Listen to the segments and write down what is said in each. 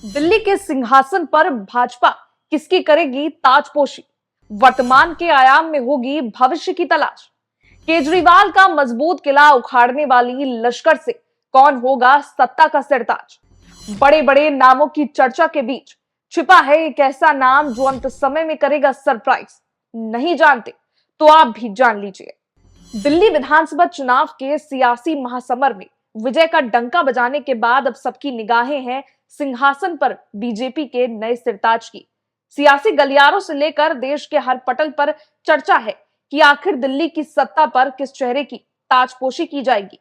दिल्ली के सिंहासन पर भाजपा किसकी करेगी ताजपोशी? वर्तमान के आयाम में होगी भविष्य की तलाश। केजरीवाल का मजबूत किला उखाड़ने वाली लश्कर से कौन होगा सत्ता का सिरताज? बड़े बड़े नामों की चर्चा के बीच छिपा है एक ऐसा नाम जो अंत समय में करेगा सरप्राइज। नहीं जानते तो आप भी जान लीजिए। दिल्ली विधानसभा चुनाव के सियासी महासमर में विजय का डंका बजाने के बाद अब सबकी निगाहें हैं सिंहासन पर बीजेपी के नए सिरताज की। सियासी गलियारों से लेकर देश के हर पटल पर चर्चा है कि आखिर दिल्ली की सत्ता पर किस चेहरे की ताजपोशी की जाएगी।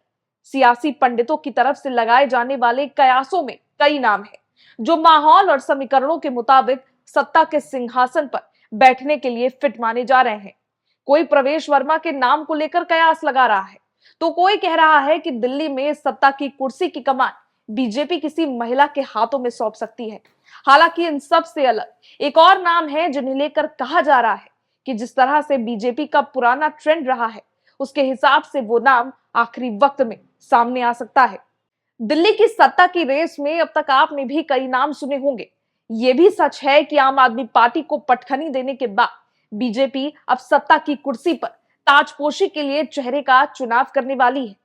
सियासी पंडितों की तरफ से लगाए जाने वाले कयासों में कई नाम हैं, जो माहौल और समीकरणों के मुताबिक सत्ता के सिंहासन पर बैठने के लिए फिट माने जा रहे हैं। कोई प्रवेश वर्मा के नाम को लेकर कयास लगा रहा है, तो कोई कह रहा है कि दिल्ली में सत्ता की कुर्सी की कमान बीजेपी किसी महिला के हाथों में सौंप सकती है। हालांकि इन सब से अलग एक और नाम है जिन्हें लेकर कहा जा रहा है कि जिस तरह से बीजेपी का पुराना ट्रेंड रहा है, उसके हिसाब से वो नाम आखिरी वक्त में सामने आ सकता है। दिल्ली की सत्ता की रेस में अब तक आपने भी कई नाम सुने होंगे। ये भी सच है कि आम आदमी पार्टी को पटखनी देने के बाद बीजेपी अब सत्ता की कुर्सी पर ताजपोशी के लिए चेहरे का चुनाव करने वाली है।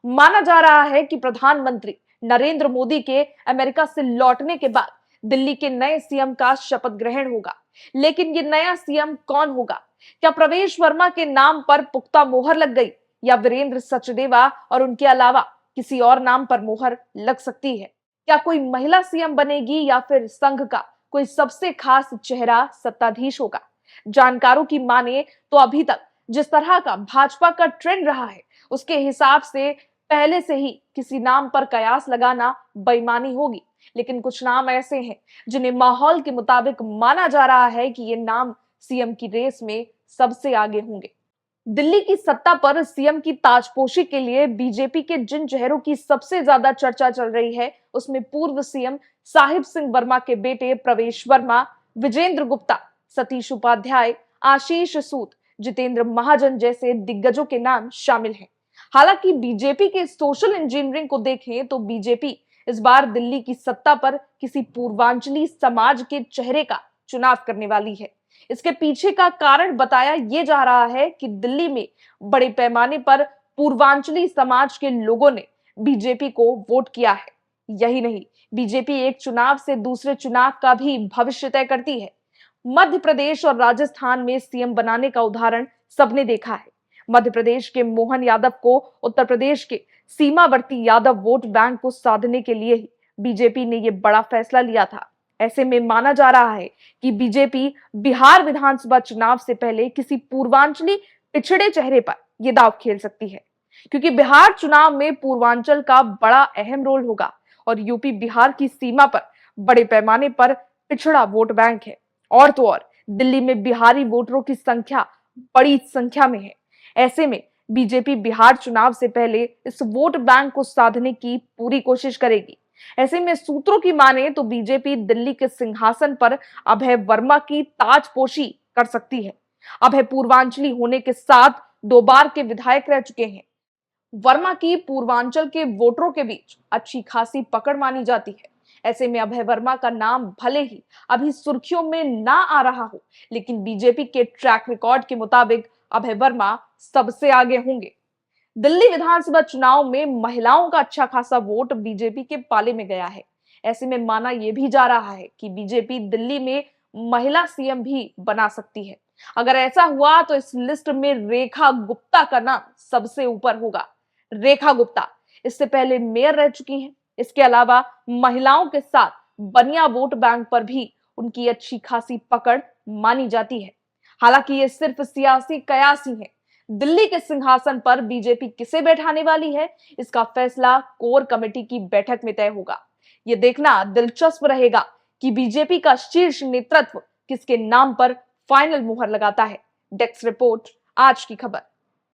माना जा रहा है कि प्रधानमंत्री नरेंद्र मोदी के अमेरिका से लौटने के बाद दिल्ली के नए सीएम का शपथ ग्रहण होगा। लेकिन ये नया सीएम कौन होगा? क्या प्रवेश वर्मा के नाम पर पुख्ता मोहर लग गई, या वीरेंद्र सचदेवा और उनके अलावा किसी और नाम पर मोहर लग सकती है? क्या कोई महिला सीएम बनेगी, या फिर संघ का कोई सबसे खास चेहरा सत्ताधीश होगा? जानकारों की माने तो अभी तक जिस तरह का भाजपा का ट्रेंड रहा है, उसके हिसाब से पहले से ही किसी नाम पर कयास लगाना बेईमानी होगी। लेकिन कुछ नाम ऐसे हैं जिन्हें माहौल के मुताबिक माना जा रहा है कि ये नाम सीएम की रेस में सबसे आगे होंगे। दिल्ली की सत्ता पर सीएम की ताजपोशी के लिए बीजेपी के जिन चेहरों की सबसे ज्यादा चर्चा चल रही है, उसमें पूर्व सीएम साहिब सिंह वर्मा के बेटे प्रवेश वर्मा, विजेंद्र गुप्ता, सतीश उपाध्याय, आशीष सूद, जितेंद्र महाजन जैसे दिग्गजों के नाम शामिल हैं। हालांकि बीजेपी के सोशल इंजीनियरिंग को देखें तो बीजेपी इस बार दिल्ली की सत्ता पर किसी पूर्वांचली समाज के चेहरे का चुनाव करने वाली है। इसके पीछे का कारण बताया ये जा रहा है कि दिल्ली में बड़े पैमाने पर पूर्वांचली समाज के लोगों ने बीजेपी को वोट किया है। यही नहीं, बीजेपी एक चुनाव से दूसरे चुनाव का भी भविष्य तय करती है। मध्य प्रदेश और राजस्थान में सीएम बनाने का उदाहरण सबने देखा है। मध्य प्रदेश के मोहन यादव को उत्तर प्रदेश के सीमावर्ती यादव वोट बैंक को साधने के लिए ही बीजेपी ने यह बड़ा फैसला लिया था। ऐसे में माना जा रहा है कि बीजेपी बिहार विधानसभा चुनाव से पहले किसी पूर्वांचली पिछड़े चेहरे पर यह दांव खेल सकती है, क्योंकि बिहार चुनाव में पूर्वांचल का बड़ा अहम रोल होगा और यूपी बिहार की सीमा पर बड़े पैमाने पर पिछड़ा वोट बैंक है। और तो और दिल्ली में बिहारी वोटरों की संख्या बड़ी संख्या में है। ऐसे में बीजेपी बिहार चुनाव से पहले इस वोट बैंक को साधने की पूरी कोशिश करेगी। ऐसे में सूत्रों की माने तो बीजेपी दिल्ली के सिंहासन पर अभय वर्मा की ताजपोशी कर सकती है। अभय पूर्वांचली होने के साथ 2 बार के विधायक रह चुके हैं। वर्मा की पूर्वांचल के वोटरों के बीच अच्छी खासी पकड़ मानी जाती है। ऐसे में अभय वर्मा का नाम भले ही अभी सुर्खियों में ना आ रहा हो, लेकिन बीजेपी के ट्रैक रिकॉर्ड के मुताबिक अभय वर्मा सबसे आगे होंगे। दिल्ली विधानसभा चुनाव में महिलाओं का अच्छा खासा वोट बीजेपी के पाले में गया है। ऐसे में माना यह भी जा रहा है कि बीजेपी दिल्ली में महिला सीएम भी बना सकती है। अगर ऐसा हुआ तो इस लिस्ट में रेखा गुप्ता का नाम सबसे ऊपर होगा। रेखा गुप्ता इससे पहले मेयर रह चुकी हैं। इसके अलावा महिलाओं के साथ बनिया वोट बैंक पर भी उनकी अच्छी खासी पकड़ मानी जाती है। हालांकि ये सिर्फ सियासी कयास ही है। दिल्ली के सिंहासन पर बीजेपी किसे बैठाने वाली है, इसका फैसला कोर कमेटी की बैठक में तय होगा। ये देखना दिलचस्प रहेगा कि बीजेपी का शीर्ष नेतृत्व किसके नाम पर फाइनल मुहर लगाता है। डेस्क रिपोर्ट, आज की खबर।